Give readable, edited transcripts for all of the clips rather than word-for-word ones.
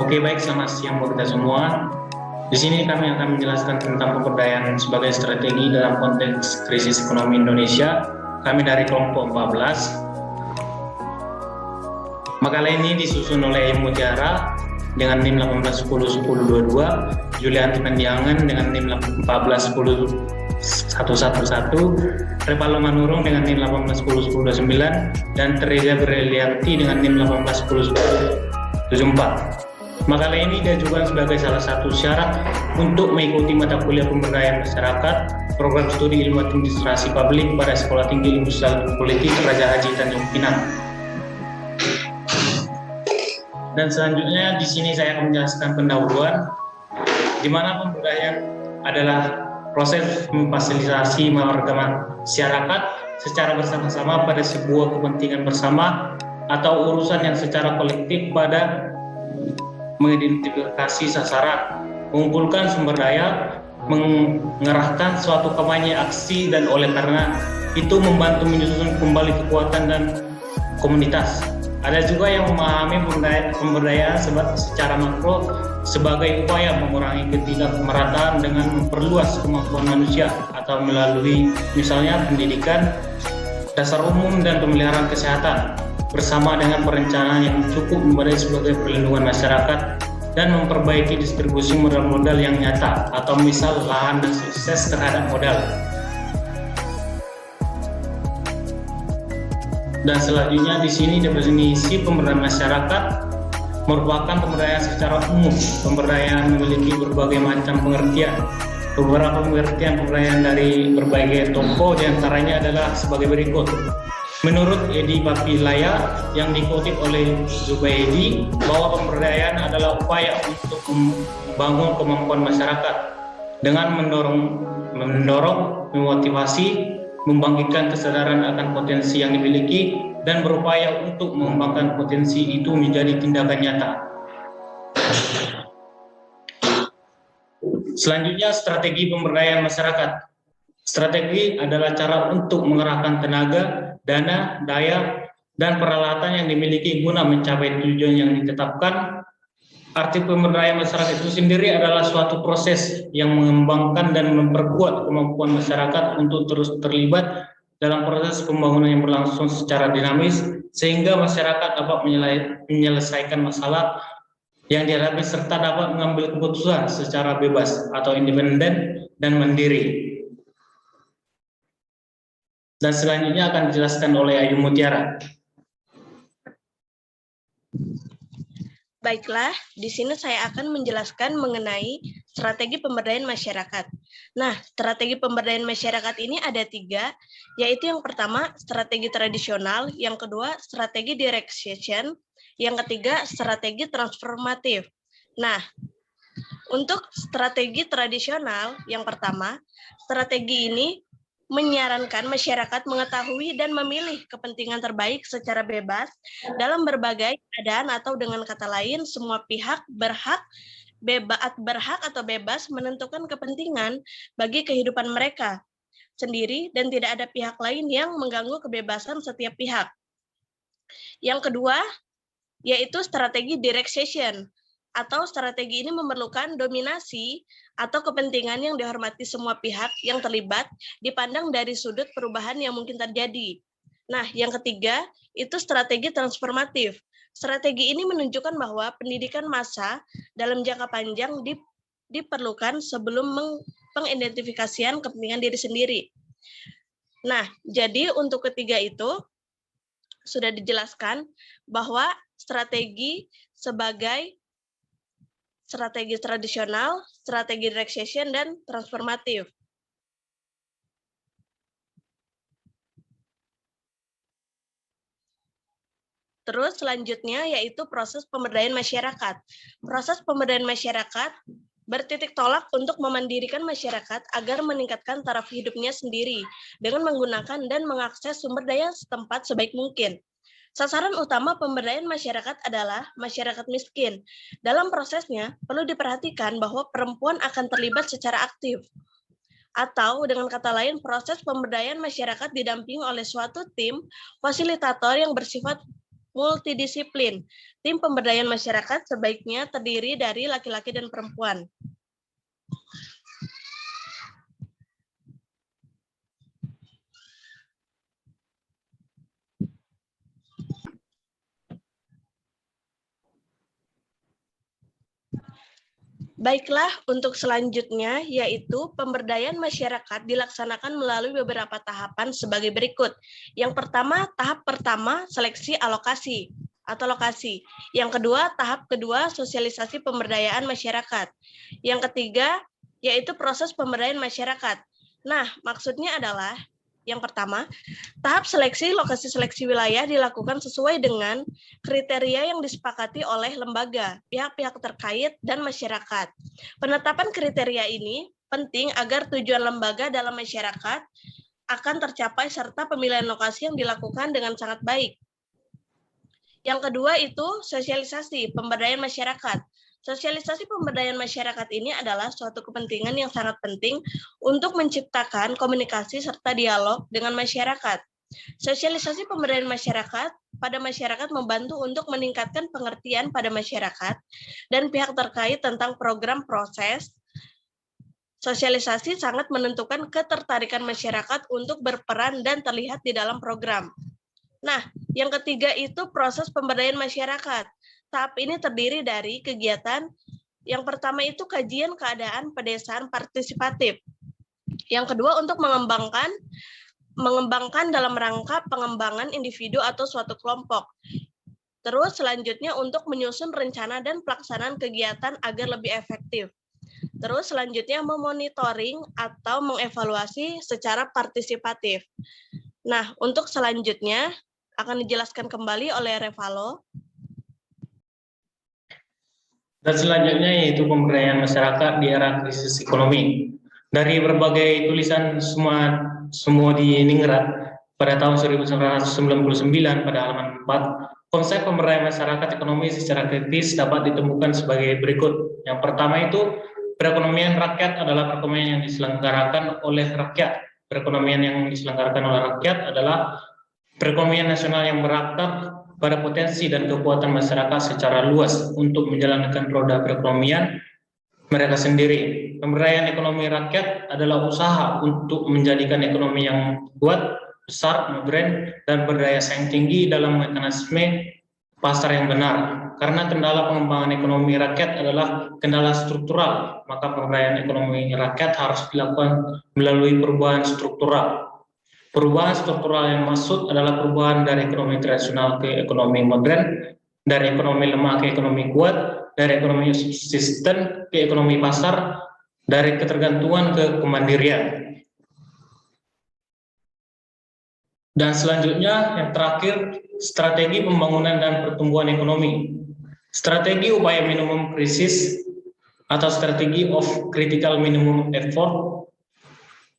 Oke, baik, selamat siang buat kita semua. Di sini kami akan menjelaskan tentang pemberdayaan sebagai strategi dalam konteks krisis ekonomi Indonesia. Kami dari kelompok 14. Makalah ini disusun oleh Mutiara dengan NIM 18101022, Julianti Pandiangan dengan NIM 14101111, Repalo Manurung dengan NIM 18101029, dan Teresa Brilianti dengan NIM 181074. Makalah ini diajukan sebagai salah satu syarat untuk mengikuti mata kuliah pemberdayaan masyarakat program studi ilmu administrasi publik pada Sekolah Tinggi Ilmu Sosial dan Politik Raja Haji Tanjung Pinang. Dan selanjutnya di sini saya akan menjelaskan pendahuluan, di mana pemberdayaan adalah proses memfasilitasi warga masyarakat secara bersama-sama pada sebuah kepentingan bersama atau urusan yang secara kolektif pada mengidentifikasi sasaran, mengumpulkan sumber daya, mengerahkan suatu kampanye aksi, dan oleh karena itu membantu menyusun kembali kekuatan dan komunitas. Ada juga yang memahami pemberdayaan secara makro sebagai upaya mengurangi ketidakmerataan dengan memperluas kemampuan manusia atau melalui misalnya pendidikan dasar umum dan pemeliharaan kesehatan, bersama dengan perencanaan yang cukup memadai sebagai perlindungan masyarakat dan memperbaiki distribusi modal-modal yang nyata atau misal lahan dan sukses terhadap modal. Dan selanjutnya di sini definisi pemberdayaan masyarakat merupakan pemberdayaan secara umum. Pemberdayaan memiliki berbagai macam pengertian. Beberapa pengertian pemberdayaan dari berbagai tokoh diantaranya adalah sebagai berikut. Menurut Edi Papilaya yang dikutip oleh Zubaidi, bahwa pemberdayaan adalah upaya untuk membangun kemampuan masyarakat dengan mendorong, memotivasi, membangkitkan kesadaran akan potensi yang dimiliki, dan berupaya untuk mengembangkan potensi itu menjadi tindakan nyata. Selanjutnya, strategi pemberdayaan masyarakat. Strategi adalah cara untuk mengerahkan tenaga, dana, daya, dan peralatan yang dimiliki guna mencapai tujuan yang ditetapkan. Arti pemberdayaan masyarakat itu sendiri adalah suatu proses yang mengembangkan dan memperkuat kemampuan masyarakat untuk terus terlibat dalam proses pembangunan yang berlangsung secara dinamis, sehingga masyarakat dapat menyelesaikan masalah yang dihadapi serta dapat mengambil keputusan secara bebas atau independen dan mandiri. Dan selanjutnya akan dijelaskan oleh Ayu Mutiara. Baiklah, di sini saya akan menjelaskan mengenai strategi pemberdayaan masyarakat. Nah, strategi pemberdayaan masyarakat ini ada 3, yaitu yang pertama, strategi tradisional, yang kedua, strategi direction, yang ketiga, strategi transformatif. Nah, untuk strategi tradisional, yang pertama, strategi ini menyarankan masyarakat mengetahui dan memilih kepentingan terbaik secara bebas dalam berbagai keadaan, atau dengan kata lain, semua pihak berhak atau bebas menentukan kepentingan bagi kehidupan mereka sendiri dan tidak ada pihak lain yang mengganggu kebebasan setiap pihak. Yang kedua, yaitu strategi direction, atau strategi ini memerlukan dominasi atau kepentingan yang dihormati semua pihak yang terlibat dipandang dari sudut perubahan yang mungkin terjadi. Nah, yang ketiga itu strategi transformatif. Strategi ini menunjukkan bahwa pendidikan massa dalam jangka panjang diperlukan sebelum pengidentifikasian kepentingan diri sendiri. Nah, jadi untuk ketiga itu sudah dijelaskan bahwa strategi sebagai strategi tradisional, strategi direction, dan transformatif. Terus selanjutnya yaitu proses pemberdayaan masyarakat. Proses pemberdayaan masyarakat bertitik tolak untuk memandirikan masyarakat agar meningkatkan taraf hidupnya sendiri dengan menggunakan dan mengakses sumber daya setempat sebaik mungkin. Sasaran utama pemberdayaan masyarakat adalah masyarakat miskin. Dalam prosesnya, perlu diperhatikan bahwa perempuan akan terlibat secara aktif. Atau dengan kata lain, proses pemberdayaan masyarakat didampingi oleh suatu tim fasilitator yang bersifat multidisiplin. Tim pemberdayaan masyarakat sebaiknya terdiri dari laki-laki dan perempuan. Baiklah, untuk selanjutnya yaitu pemberdayaan masyarakat dilaksanakan melalui beberapa tahapan sebagai berikut. Yang pertama, tahap pertama, seleksi alokasi atau lokasi. Yang kedua, tahap kedua, sosialisasi pemberdayaan masyarakat. Yang ketiga, yaitu proses pemberdayaan masyarakat. Nah, maksudnya adalah yang pertama, tahap seleksi lokasi seleksi wilayah dilakukan sesuai dengan kriteria yang disepakati oleh lembaga, pihak-pihak terkait, dan masyarakat. Penetapan kriteria ini penting agar tujuan lembaga dalam masyarakat akan tercapai serta pemilihan lokasi yang dilakukan dengan sangat baik. Yang kedua itu sosialisasi pemberdayaan masyarakat. Sosialisasi pemberdayaan masyarakat ini adalah suatu kepentingan yang sangat penting untuk menciptakan komunikasi serta dialog dengan masyarakat. Sosialisasi pemberdayaan masyarakat pada masyarakat membantu untuk meningkatkan pengertian pada masyarakat dan pihak terkait tentang program proses. Sosialisasi sangat menentukan ketertarikan masyarakat untuk berperan dan terlihat di dalam program. Nah, yang ketiga itu proses pemberdayaan masyarakat. Tahap ini terdiri dari kegiatan yang pertama itu kajian keadaan pedesaan partisipatif. Yang kedua untuk mengembangkan dalam rangka pengembangan individu atau suatu kelompok. Terus selanjutnya untuk menyusun rencana dan pelaksanaan kegiatan agar lebih efektif. Terus selanjutnya memonitoring atau mengevaluasi secara partisipatif. Nah, untuk selanjutnya akan dijelaskan kembali oleh Revalo. Dan selanjutnya yaitu pemberdayaan masyarakat di era krisis ekonomi. Dari berbagai tulisan semua di Ningrat pada tahun 1999 pada halaman 4, konsep pemberdayaan masyarakat ekonomi secara kritis dapat ditemukan sebagai berikut. Yang pertama itu perekonomian rakyat adalah perekonomian yang diselenggarakan oleh rakyat. Perekonomian yang diselenggarakan oleh rakyat adalah perekonomian nasional yang berakar pada potensi dan kekuatan masyarakat secara luas untuk menjalankan roda perekonomian mereka sendiri. Pemberdayaan ekonomi rakyat adalah usaha untuk menjadikan ekonomi yang kuat, besar, modern, dan berdaya saing tinggi dalam mekanisme pasar yang benar. Karena kendala pengembangan ekonomi rakyat adalah kendala struktural, maka pemberdayaan ekonomi rakyat harus dilakukan melalui perubahan struktural. Perubahan struktural yang maksud adalah perubahan dari ekonomi tradisional ke ekonomi modern, dari ekonomi lemah ke ekonomi kuat, dari ekonomi subsisten ke ekonomi pasar, dari ketergantungan ke kemandirian. Dan selanjutnya yang terakhir, strategi pembangunan dan pertumbuhan ekonomi. Strategi upaya minimum krisis atau strategi of critical minimum effort.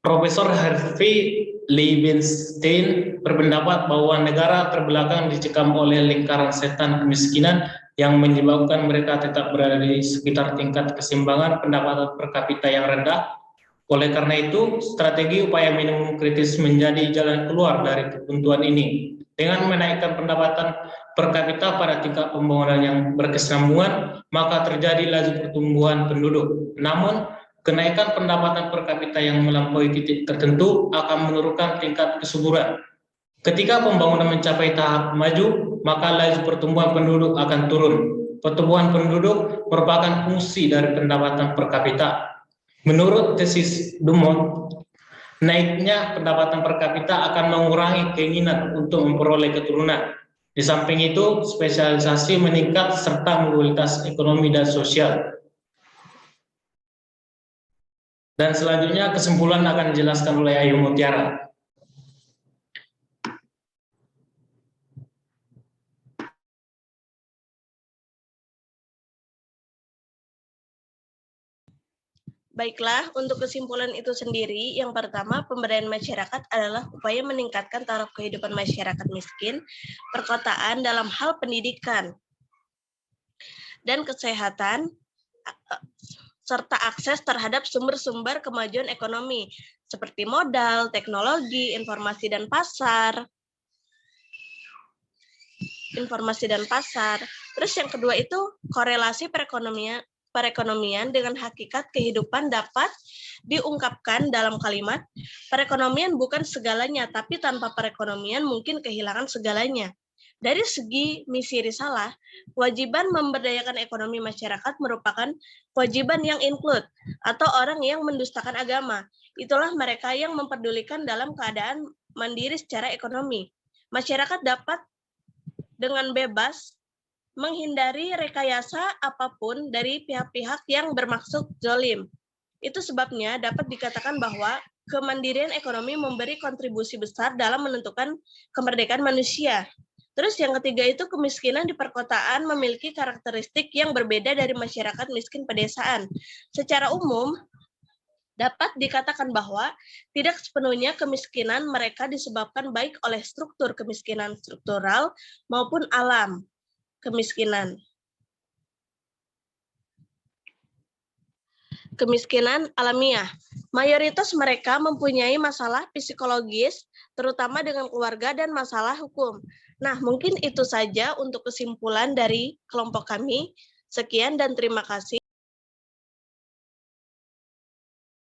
Profesor Harvey Leibenstein berpendapat bahwa negara terbelakang dicekam oleh lingkaran setan kemiskinan yang menyebabkan mereka tetap berada di sekitar tingkat keseimbangan pendapatan per kapita yang rendah. Oleh karena itu, strategi upaya minimum kritis menjadi jalan keluar dari kebuntuan ini. Dengan menaikkan pendapatan per kapita pada tingkat pembangunan yang berkesinambungan, maka terjadi laju pertumbuhan penduduk. Namun, kenaikan pendapatan per kapita yang melampaui titik tertentu akan menurunkan tingkat kesuburan. Ketika pembangunan mencapai tahap maju, maka laju pertumbuhan penduduk akan turun. Pertumbuhan penduduk merupakan fungsi dari pendapatan per kapita. Menurut tesis Dumont, naiknya pendapatan per kapita akan mengurangi keinginan untuk memperoleh keturunan. Di samping itu, spesialisasi meningkat serta mobilitas ekonomi dan sosial. Dan selanjutnya kesimpulan akan dijelaskan oleh Ayu Mutiara. Baiklah, untuk kesimpulan itu sendiri, yang pertama, pemberdayaan masyarakat adalah upaya meningkatkan taraf kehidupan masyarakat miskin, perkotaan dalam hal pendidikan dan kesehatan, serta akses terhadap sumber-sumber kemajuan ekonomi, seperti modal, teknologi, informasi, dan pasar. informasi dan pasar. Terus yang kedua itu korelasi perekonomian dengan hakikat kehidupan dapat diungkapkan dalam kalimat, perekonomian bukan segalanya, tapi tanpa perekonomian mungkin kehilangan segalanya. Dari segi misi risalah, kewajiban memberdayakan ekonomi masyarakat merupakan kewajiban yang include atau orang yang mendustakan agama. Itulah mereka yang memperdulikan dalam keadaan mandiri secara ekonomi. Masyarakat dapat dengan bebas menghindari rekayasa apapun dari pihak-pihak yang bermaksud zalim. Itu sebabnya dapat dikatakan bahwa kemandirian ekonomi memberi kontribusi besar dalam menentukan kemerdekaan manusia. Terus yang ketiga itu kemiskinan di perkotaan memiliki karakteristik yang berbeda dari masyarakat miskin pedesaan. Secara umum, dapat dikatakan bahwa tidak sepenuhnya kemiskinan mereka disebabkan baik oleh struktur kemiskinan struktural maupun alam kemiskinan. Kemiskinan alamiah. Mayoritas mereka mempunyai masalah psikologis, terutama dengan keluarga dan masalah hukum. Nah, mungkin itu saja untuk kesimpulan dari kelompok kami. Sekian dan terima kasih.